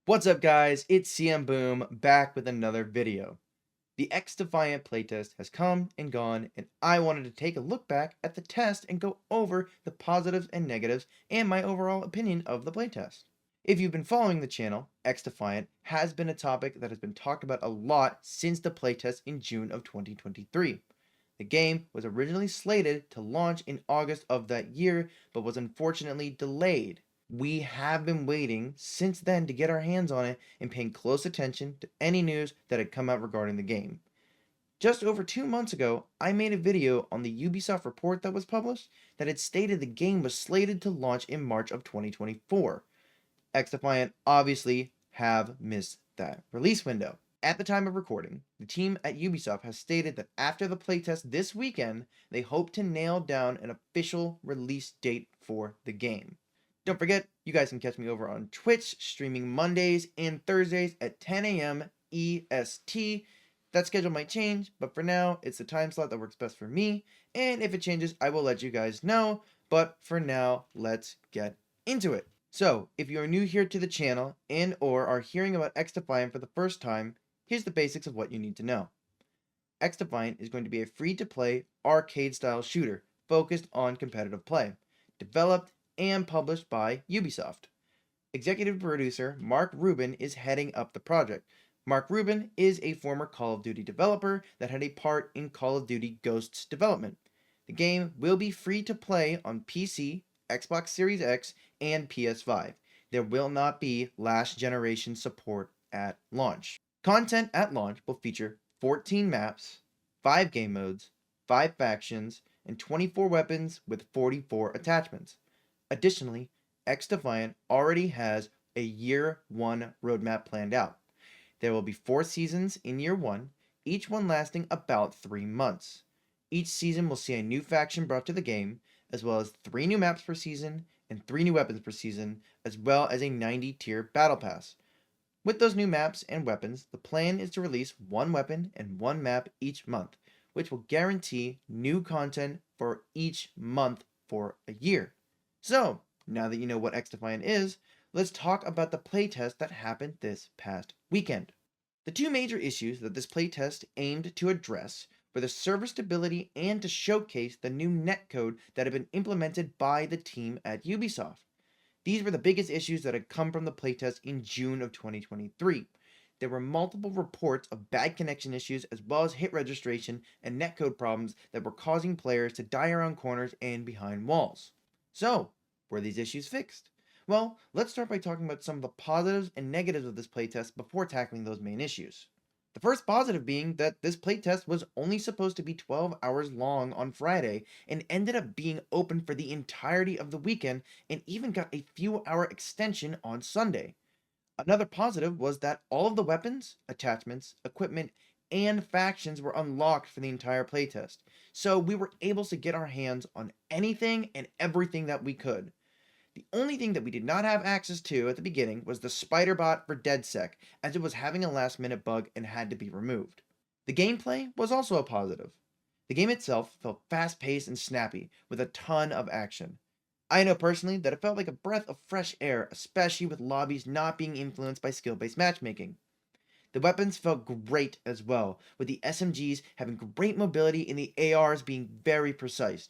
What's up guys, it's CM Boom back with another video. The Xdefiant playtest has come and gone, and I wanted to take a look back at the test and go over the positives and negatives and my overall opinion of the playtest. If you've been following the channel, Xdefiant has been a topic that has been talked about a lot since the playtest in June of 2023. The game was originally slated to launch in August of that year, but was unfortunately delayed. We have been waiting since then to get our hands on it and paying close attention to any news that had come out regarding the game. Just over 2 months ago, I made a video on the Ubisoft report that was published that had stated the game was slated to launch in March of 2024. Xdefiant obviously have missed that release window. At the time of recording, the team at Ubisoft has stated that after the playtest this weekend, they hope to nail down an official release date for the game. Don't forget, you guys can catch me over on Twitch, streaming Mondays and Thursdays at 10 a.m. EST. That schedule might change, but for now, it's the time slot that works best for me, and if it changes, I will let you guys know, but for now, let's get into it. So, if you are new here to the channel and or are hearing about Xdefiant for the first time, here's the basics of what you need to know. Xdefiant is going to be a free-to-play, arcade-style shooter focused on competitive play, developed and published by Ubisoft. Executive producer Mark Rubin is heading up the project. Mark Rubin is a former Call of Duty developer that had a part in Call of Duty Ghosts development. The game will be free to play on PC, Xbox Series X, and PS5. There will not be last generation support at launch. Content at launch will feature 14 maps, 5 game modes, 5 factions, and 24 weapons with 44 attachments. Additionally, Xdefiant already has a year 1 roadmap planned out. There will be 4 seasons in year 1, each one lasting about 3 months. Each season will see a new faction brought to the game, as well as 3 new maps per season and 3 new weapons per season, as well as a 90-tier battle pass. With those new maps and weapons, the plan is to release 1 weapon and 1 map each month, which will guarantee new content for each month for a year. So, now that you know what Xdefiant is, let's talk about the playtest that happened this past weekend. The 2 major issues that this playtest aimed to address were the server stability and to showcase the new netcode that had been implemented by the team at Ubisoft. These were the biggest issues that had come from the playtest in June of 2023. There were multiple reports of bad connection issues as well as hit registration and netcode problems that were causing players to die around corners and behind walls. So, were these issues fixed? Well, let's start by talking about some of the positives and negatives of this playtest before tackling those main issues. The first positive being that this playtest was only supposed to be 12 hours long on Friday and ended up being open for the entirety of the weekend and even got a few hour extension on Sunday. Another positive was that all of the weapons, attachments, equipment, and factions were unlocked for the entire playtest, so we were able to get our hands on anything and everything that we could. The only thing that we did not have access to at the beginning was the spider bot for DeadSec, as it was having a last minute bug and had to be removed. The gameplay was also a positive. The game itself felt fast paced and snappy, with a ton of action. I know personally that it felt like a breath of fresh air, especially with lobbies not being influenced by skill-based matchmaking. The weapons felt great as well, with the SMGs having great mobility and the ARs being very precise.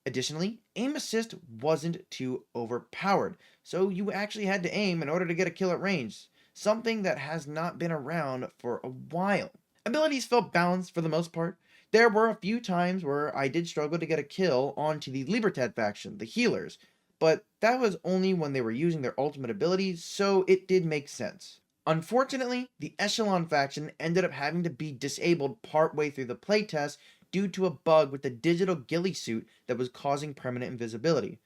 Additionally, aim assist wasn't too overpowered, so you actually had to aim in order to get a kill at range, something that has not been around for a while. Abilities felt balanced for the most part. There were a few times where I did struggle to get a kill onto the Libertad faction, the healers, but that was only when they were using their ultimate abilities, so it did make sense. Unfortunately, the Echelon faction ended up having to be disabled partway through the playtest due to a bug with the digital ghillie suit that was causing permanent invisibility.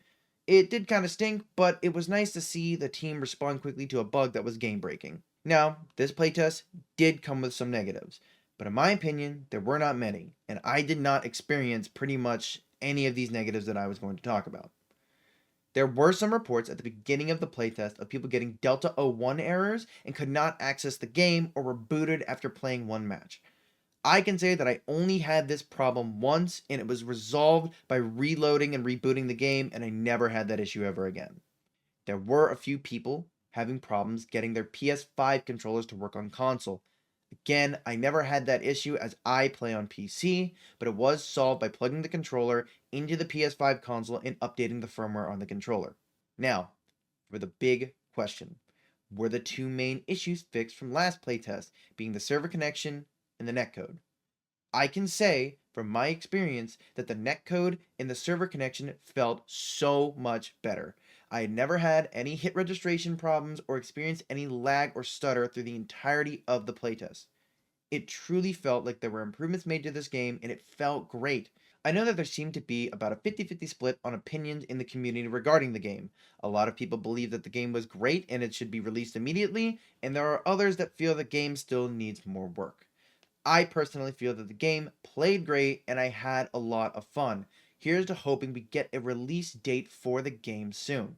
It did kind of stink, but it was nice to see the team respond quickly to a bug that was game breaking. Now, this playtest did come with some negatives, but in my opinion, there were not many, and I did not experience pretty much any of these negatives that I was going to talk about. There were some reports at the beginning of the playtest of people getting Delta 01 errors and could not access the game or were booted after playing one match. I can say that I only had this problem once and it was resolved by reloading and rebooting the game, and I never had that issue ever again. There were a few people having problems getting their PS5 controllers to work on console. Again, I never had that issue as I play on PC, but it was solved by plugging the controller into the PS5 console and updating the firmware on the controller. Now, for the big question. Were the two main issues fixed from last playtest, being the server connection and the netcode? I can say from my experience that the netcode and the server connection felt so much better. I had never had any hit registration problems or experienced any lag or stutter through the entirety of the playtest. It truly felt like there were improvements made to this game and it felt great. I know that there seemed to be about a 50-50 split on opinions in the community regarding the game. A lot of people believe that the game was great and it should be released immediately, and there are others that feel the game still needs more work. I personally feel that the game played great and I had a lot of fun. Here's to hoping we get a release date for the game soon.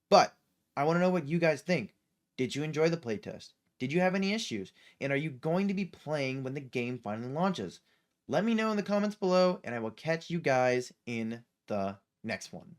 But I want to know what you guys think. Did you enjoy the playtest? Did you have any issues? And are you going to be playing when the game finally launches? Let me know in the comments below, and I will catch you guys in the next one.